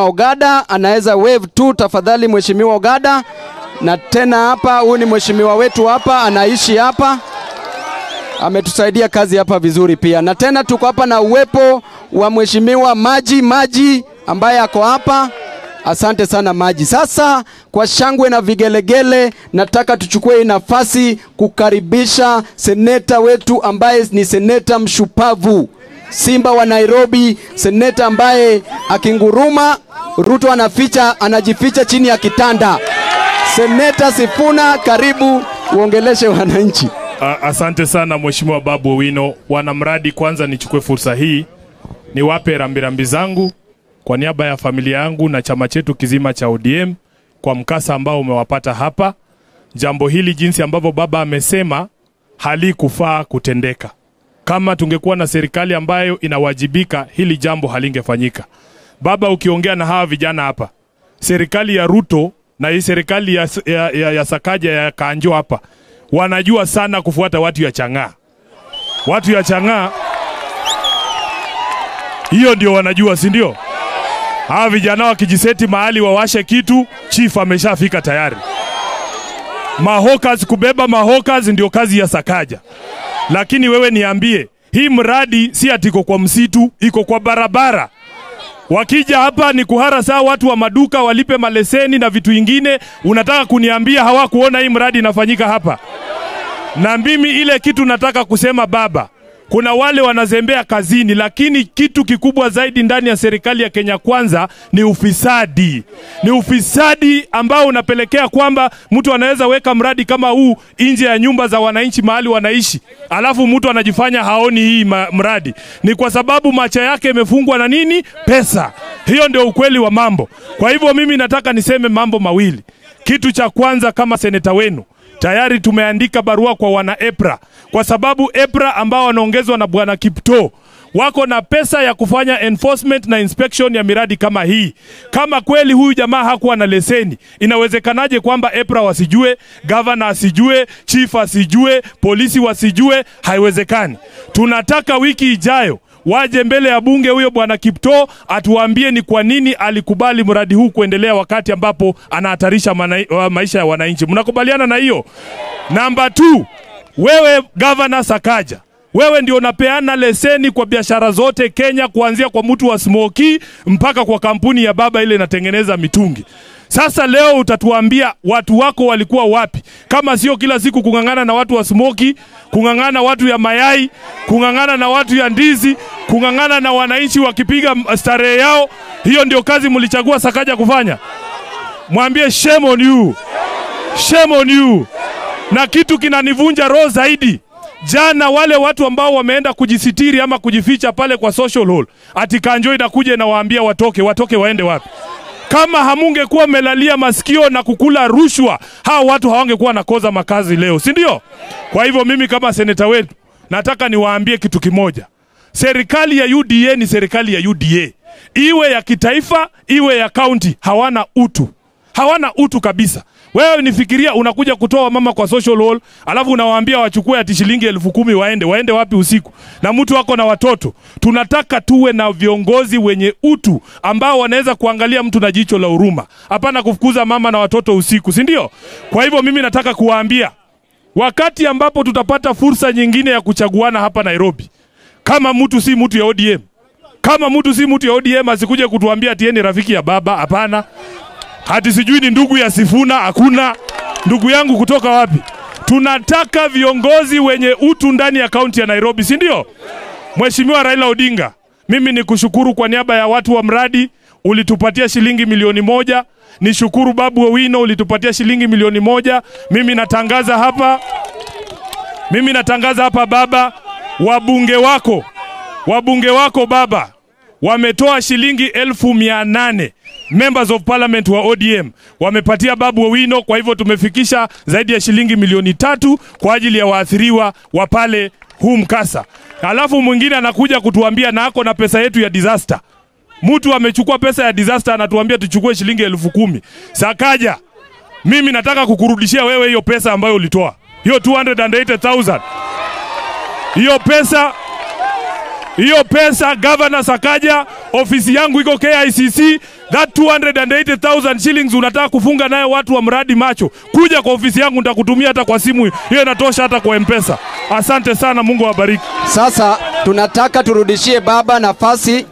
Ogada anaweza wave tu tafadhali Mheshimiwa Ogada. Na tena hapa huyu ni mheshimiwa wetu hapa, anaishi hapa. Ametusaidia kazi hapa vizuri pia. Na tena tuko hapa na uwepo wa Mheshimiwa Maji ambaye ako hapa. Asante sana Maji. Sasa kwa shangwe na vigelegele nataka tuchukue nafasi kukaribisha seneta wetu ambaye ni seneta mshupavu, Simba wa Nairobi, seneta ambaye akinguruma Ruto anajificha chini ya kitanda. Seneta Sifuna, karibu uongeleshe wananchi. Asante sana Mheshimiwa Babu Owino. Wanamradi, kwanza nichukue fursa hii niwape rambirambi zangu kwa niaba ya familia yangu na chama chetu kizima cha ODM kwa mkasa ambao umewapata hapa. Jambo hili jinsi ambavyo baba amesema halikufaa kutendeka. Kama tungekuwa na serikali ambayo inawajibika, hili jambo halingefanyika. Baba, ukiongea na hawa vijana hapa, serikali ya Ruto na hii serikali ya Sakaja ya Kanjo hapa, wanajua sana kufuata watu ya Chang'aa. Watu ya Chang'aa, hiyo ndio wanajua, si ndio? Hawa vijana wakijiseti mahali wawashe kitu, chief ameshafika tayari. Mahokas, kubeba mahokas ndio kazi ya Sakaja. Lakini wewe niambie, hii mradi si atiko kwa msitu, iko kwa barabara. Wakija hapa ni kuhara saa watu wa maduka walipe maleseni na vitu ingine. Unataka kuniambia hawakuona hii mradi inafanyika hapa? Na mimi ile kitu nataka kusema baba, kuna wale wanazembea kazini, lakini kitu kikubwa zaidi ndani ya serikali ya Kenya Kwanza ni ufisadi. Ni ufisadi ambao unapelekea kwamba mtu anaweza weka mradi kama huu nje ya nyumba za wananchi mahali wanaishi. Alafu mtu anajifanya haoni hii mradi. Ni kwa sababu macho yake yamefungwa na nini? Pesa. Hiyo ndio ukweli wa mambo. Kwa hivyo mimi nataka niseme mambo mawili. Kitu cha kwanza, kama seneta wenu, tayari tumeandika barua kwa wana EPRA, kwa sababu EPRA ambao wanaongezwa na bwana Kipto wako na pesa ya kufanya enforcement na inspection ya miradi kama hii. Kama kweli huyu jamaa hakuwa na leseni, inawezekanaje kwamba EPRA wasijue, governor asijue, chief asijue, polisi wasijue? Haiwezekani. Tunataka wiki ijayo waje mbele ya bunge huyo bwana Kipto atuambie ni kwa nini alikubali mradi huu kuendelea wakati ambapo anahatarisha maisha ya wananchi. Mnakubaliana na hiyo? Number 2, wewe governor Sakaja, wewe ndio unapeana leseni kwa biashara zote Kenya, kuanzia kwa mtu wa smoky mpaka kwa kampuni ya baba ile inatengeneza mitungi. Sasa leo utatuambia watu wako walikuwa wapi? Kama sio kila siku kungangana na watu wa smoky, kungangana watu ya mayai, kungangana na watu ya ndizi, kungangana na wananchi wakipiga starehe yao. Hiyo ndio kazi mlichagua Sakaja kufanya? Mwambie shame on you. Shame on you. Na kitu kinanivunja roho zaidi, jana wale watu ambao wameenda kujisitiri ama kujificha pale kwa social hall, ati Kanjo inakuja na waambia watoke waende wapi? Kama hamungekuwa melalia masikio na kukula rushwa, hao watu hawangekuwa nakoza makazi leo, si ndio? Kwa hivyo mimi kama seneta wetu nataka niwaambie kitu kimoja. Serikali ya UDA ni serikali ya UDA. Iwe ya kitaifa, iwe ya county, hawana utu. Hawana utu kabisa. Wewe nifikiria unakuja kutoa mama kwa social hall, alafu unawaambia wachukue ati shilingi 10,000 waende wapi usiku? Na mtu wako na watoto. Tunataka tuwe na viongozi wenye utu ambao wanaweza kuangalia mtu na jicho la huruma. Hapana kufukuza mama na watoto usiku, si ndio? Kwa hivyo mimi nataka kuwaambia, wakati ambapo tutapata fursa nyingine ya kuchaguana hapa Nairobi, kama mtu si mtu ya ODM, kama mtu si mtu ya ODM asikuje kutuambia ati ni rafiki ya baba. Hapana. Hati sijui ni ndugu ya Sifuna, hakuna. Ndugu yangu kutoka wapi? Tunataka viongozi wenye utu ndani ya kaunti ya Nairobi, si ndio? Mheshimiwa Raila Odinga, mimi nikushukuru kwa niaba ya watu wa mradi, ulitupatia shilingi 1,000,000. Nishukuru Babu Owino, ulitupatia shilingi 1,000,000. Mimi natangaza hapa baba, wabunge wako baba wametoa shilingi 800,000. Members of Parliament wa ODM wamepatia Babu Owino, kwa hivyo tumefikisha zaidi ya shilingi 300,000 kwa ajili ya waathiriwa wa pale huu mkasa. Alafu mwingine anakuja kutuambia na ako na pesa yetu ya disaster. Mtu amechukua pesa ya disaster anatuambia tuchukue shilingi 10,000. Sakaja, mimi nataka kukurudishia wewe hiyo pesa ambayo ulitoa. Hiyo 280,000. Hiyo pesa Hiyo pesa Governor Sakaja, ofisi yangu iko KICC, that 280,000 shillings unataka kufunga nayo watu wa mradi macho. Kuja kwa ofisi yangu nitakutumia hata kwa simu. Hiyo inatosha hata kwa M-Pesa. Asante sana, Mungu awabariki. Sasa tunataka turudishie baba nafasi